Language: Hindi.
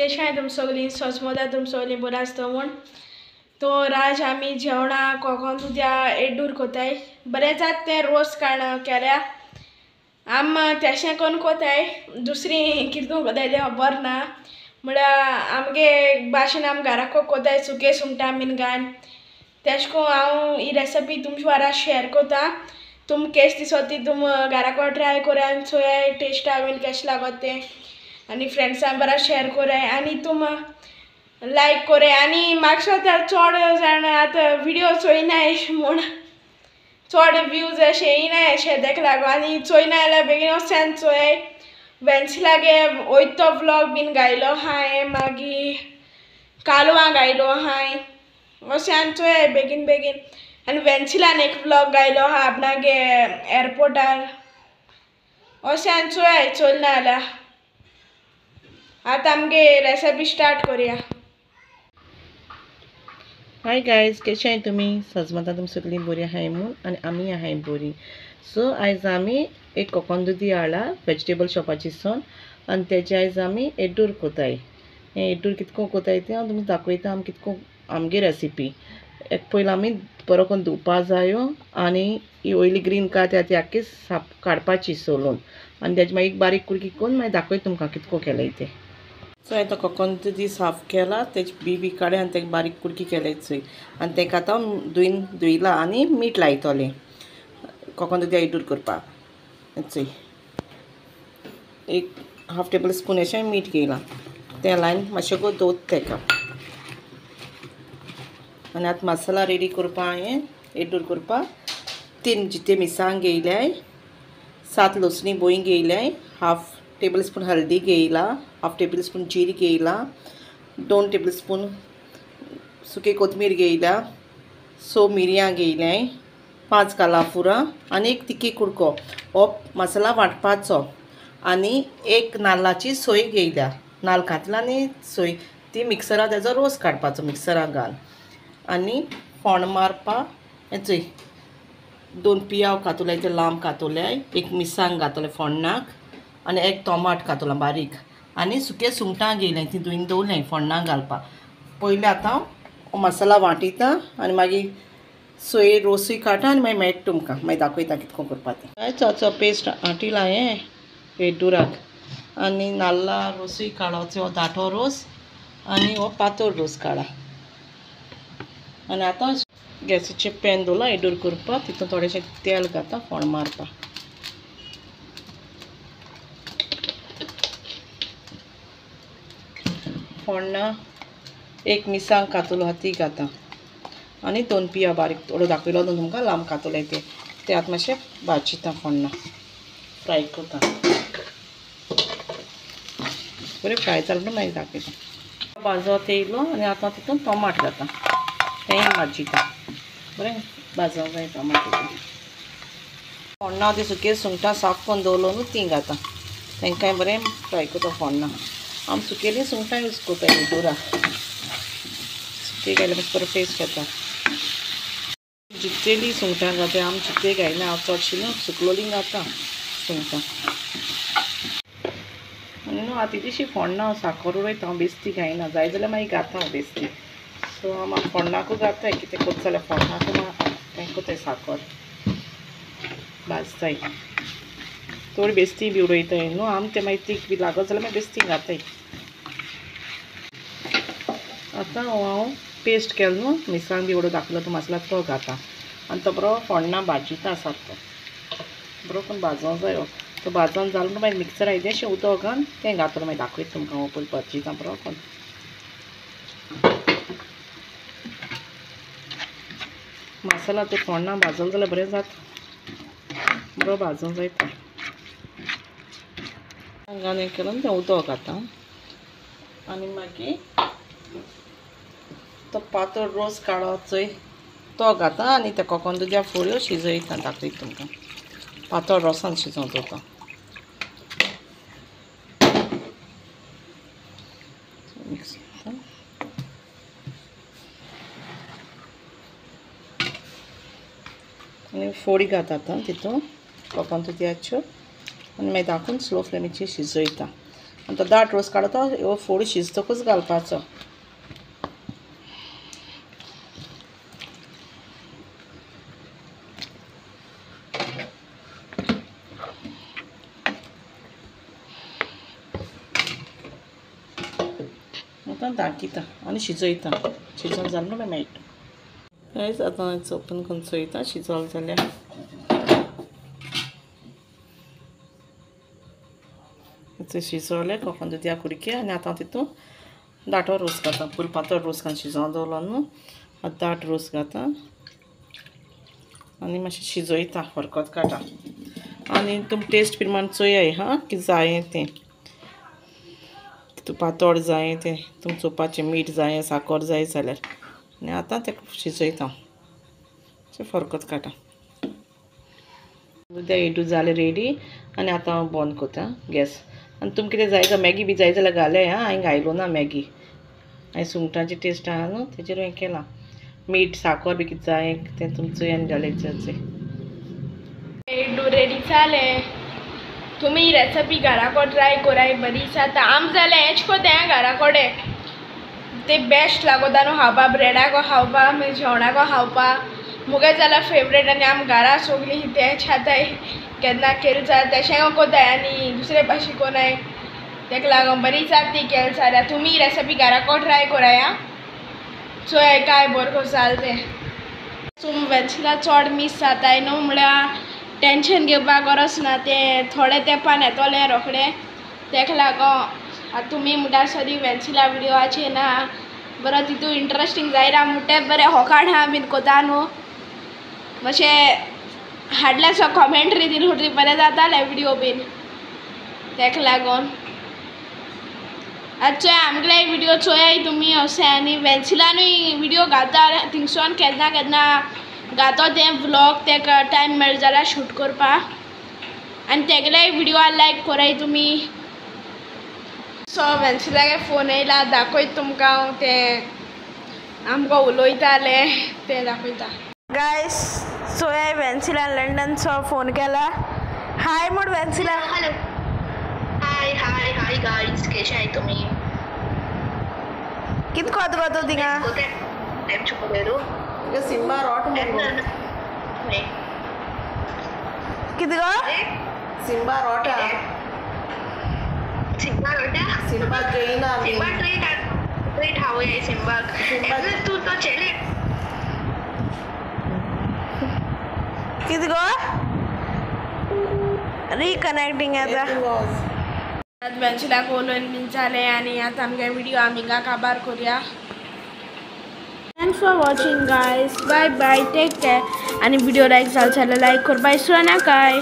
कशें आहाय तुम सगलीं सोचमोदा तुम सगलीं बरें आसता म्हूण तो राज आमी जेवणा कोकोन उद्या एड्डूर कोताय बरें जात तें रोस काण केल्या आम तेशें कोन्न कोताय दुसरी कितें कोताय तें खबर ना म्हळ्यार आमगे भाशेन आम घराको कोताय सुके सुंगटां बीन घायन तेश को हांव ही रेसिपी तुमच्या वारा शेअर कोता तुम केश दिसोती तुम घराको ट्राय कोराय चोयाय टेस्टा बीन केश लागोत तें आनी फ्रेंड्सां बरा शेअर कोराय आनी तुम लायक कोराय आनी म्हाका तर चोड जाण आतां व्हिडिओ चोयनाय म्हूण चोड व्यूज अशें येयनाय अशें तेका लागून आनी चोयना जाल्यार बेगीन वचून चोयाय वेन्सिलागे वयतो व्लॉग बीन घायलो हांय मागीर कालवां घायलो हांय वचून चोयाय बेगीन बेगीन आनी वेन्सिलान एक व्लॉग घायलो आहा आपणागे एअरपोर्टार वचून चोयाय चोयना जाल्यार आतां आमगे रेसिपी स्टार्ट करुया। हाय गायज कशें आहाय तुमी सजमता तुम सगळीं बरी आहाय म्हूण आनी आमी आहाय बरी सो आयज आमी एक कोकोन दुदी हाडला वेजिटेबल शॉपाची सोन आनी तेजे आयज आमी एड्डूर कोताय हें एड्डूर कितको कोताय तें हांव तुमकां दाखयता आमी कितको आमगे रेसिपी एक पयलीं आमी बरो करून धुवपा जायो आनी ही ओयली ग्रीन कात ती आख्खी साप काडपाची सोलून आनी तेजे मागीर बारीक कुडकी करून मागीर दाखयता तुमकां कितको केल्याय तें सो हांवें तो कोकोन दुदी साफ केला तेजी बी काडे आनी तेका बारीक कुडकी केल्याय चोय आनी तेका आतां धुयला आनी मीठ लायतलें कोकोन दुदी एड्डूर करपाक चोय एक हाफ टेबल स्पून अशें मीठ घेयलां तें लायन मातशें गो दवरता तेका आनी आतां मसाला रेडी करपा हांवें एड्डूर करपाक 3 जिते मिरसांग घेयल्याय 7 लसणी बोयी घेयल्याय हाफ टेबल स्पून हल्दी घेयला हाफ टेबल स्पून जीर घेयला 2 टेबल स्पून सुके कोथमीर घेयला 6 मिरयां घेयल्याय 5 कालाफुरां आनी एक तिकी कुडको हो मसाला वांटपाचो आनी एक नाल्लाची सोय घेयल्या नाल्ल घातला आनी सोय ती मिक्सराक तेजो रोस काडपाचो मिक्सराक घाल आनी फोण मारपाक हें चोय 2 पियाव कातोल्याय ते लांब कातोल्याय एक मिरसांग घातले फोण्णाक आनी एक टोमाट कातोला बारीक आनी सुके सुंगटां घेयल्याय ती धुवन दवरल्याय फोण्णाक घालपाक पयलीं आतां मसाला वांटिता आनी मागीर सोय रोसूय काडटा आनी मागीर मेळटा तुमकां मागीर दाखयता कितको करपाक तें कांयचो पेस्ट हाटिला हें एड्डूराक आनी नाल्ला रोसूय काडोचो हो दाटो रोस आनी हो पातळ रोस काडा आनी आतां गॅसीचेर पॅन दवरला एड्डूर करपाक तितून थोडेशें तेल घाता फोण मारपाक फोण्णां एक मिरसांग कातोलो आहा ती घाता आनी 2 पिया बारीक थोडो दाखयलो न्हू तुमकां लांब कातोले ते आतां मातशें भाजयता फोण्णां फ्राय करता बरें फ्राय जालें म्हणून मागीर दाखयता भाजत येयलो आनी आतां तितून टोमाट घाता तेंय भाजयता बरें भाजोंक जाय टोमाट फोण्णां ती सुके सुंगटां साफ करून दवरलो न्हू तीं घाता तेंकांय बरें फ्राय करता फोण्णां आमी सुकेलीं सुंगटां यूज करता एड्डूरा सुके घायल्यार मातशें बरो टेस्ट येता जितेलीं सुंगटां घाता आमी जिते घायना हांव चडशीं न्हू सुकलोलीं घाता सुंगटां आनी न्हू आतां इल्लीशी फोण्णां साकर उडयता हांव बेश्टी घायना जाय जाल्यार मागीर घाता हांव बेश्टी सो हांव फोण्णाकूय घाताय कितें करता जाल्यार फोण्णाकूय हें कोताय साकर भाजताय थोडी बेश्टी बी उडयताय न्हू आमी तें मागीर तीख बी लागत जाल्यार मागीर बेश्टी घाताय आतां हांव पेस्ट केलो न्हू मिरसांग बी उडो दाखयलो तो मसाला तो घाता आनी तो बरो फोण्णां भाजयता सारको बरो करून भाजोंक जायो तो भाजोन जालो म्हणून मागीर मिक्सर इल्लेशें उदक घालून तें घातलो मागीर दाखयता तुमकां हो पयलीं भाजयता बरो करून मसाला ते फोण्णां भाजलो जाल्यार बरें जाता बरो भाजोंक जायता घालून हें केलो तें उदक घाता आनी मागीर तो पातळ रोस काडोचोय तो घाता आनी ते कोकोन दुदया फोड्यो शिजयता दाखयता तुमकां पातळ रोसान शिजोवंक जाता मिक्स आनी फोडी घातात तितून कोकोन दुदयाच्यो आनी मागीर दाखोवन स्लो फ्लेमीचेर शिजयता आनी तो दाट रोस काडो तो ह्यो फोड शिजतकूच घालपाचो. आतां दाखयता आनी शिजयता. शिजोवन जालें न्हू मेळटा. गायज आतां ओपन करून चोयता शिजोल जाल्यार. शिजोवले कोकम दुदया कुडके आनी आतां तितून दाटो रोस घालता. फूल पातळ रोस घालून शिजोवन दवरलो न्हू. आतां दाट रोस घालता आनी मातशें शिजयता फरकोत काडटा. आनी तुम टेस्ट प्रमाण चोयाय हां कितें जायें तें. तितून पातळ जायें तें तुम चोवपाचें. मीठ जायें साकर जाय जाल्यार. आनी आतां तें शिजयता अशें फरकोत काडटा. उद्या एडू जालें रेडी आनी आतां हांव बंद कोता गॅस. आनी तुमकां कितें जाय जाल्यार मॅगी बी जाय जाल्यार घाले हां. हांवें घायलो ना मॅगी. हांवें सुंगटाची टेस्ट आहा न्हू तेजेर हें केलां. मीठ साकर बी कितें जाय तें तुमचो आनी घालें जाय. एडू रेडी जालें. तुम्ही रेसिपी घराको ट्राय कराय बरी जाता. आम जाल्यार हेच कोताय घराकोडे. ते बेस्ट लागोता न्हू खावपा. ब्रेडाको खावपा मागीर जेवणाको खावपा मुगे जाल्यार फेवरेट. आनी आम घरा सोगलीं तेच खाताय. केन्ना केल जाल्यार तेशें कोताय आनी दुसरे भाशे कोनाय. तेका लागोन बरी जाती केल जाल्यार तुमी रेसिपी घराको ट्राय कराय आं. चोय काय बरको जाल तें. तुम वेन्सिला चड मिस जाताय न्हू म्हळ्यार टेंशन घेवपाक गरज ना. तें थोडे तेंपान येतोलें रोखडें. तेका लागोन तुमी म्हणटा सरी वेन्सिला विडियोचेर ना बरो तितू इंट्रस्टींग जायना म्हणटे बरें होकाड हा बीन कोता न्हू. मातशें हाडल्यार कॉमेंट्री दिली म्हणटरी बरें जातालें विडियो बीन. तेका लागोन आतां चोय आमगेले विडियो चोयाय तुमी अशें. आनी वेन्सिलानूय विडियो घालता थिंगसोन केन्ना केन्ना घातो तें व्लॉग. तेका टायम मेळ जाल्यार शूट करपाक. आनी तेगेलेय विडियो लायक कराय तुमी. सो वेन्सिलागे फोन येयला दाखयता तुमकां हांव. तें आमकां उलोयतालें तें दाखयता. गायस चोया वेन्सिला लंडनचो फोन केला. हाय म्हूण वेन्सिला. हेलो हाय हाय हाय गाइस कैसे हैं तुम्ही. कित कोत गो तूं थिंगा. टाइम चुकलेरू ಈಗ ಸಿಂಬಾ ರಾಟ್ ಮಾಡ್ಬೋದು. कितगो ಸಿಂಬಾ ರಾಟ सिम्बा रोटा सिंबा ट्रेन आम्ही सिम्बा ट्रेट हवं आहे सिम्बा. तू तो चले कितगो रिकनेक्टिंग येता. आतां वेन्सिलाक उलोवन बीन जालें आनी आतां आमगे विडियो आमी हिंगा काबार करुया. Thanks for watching guys. Bye bye. Take care. आणि व्हिडिओ लाईक झाला लाईक करपाक विसरू नाकाय.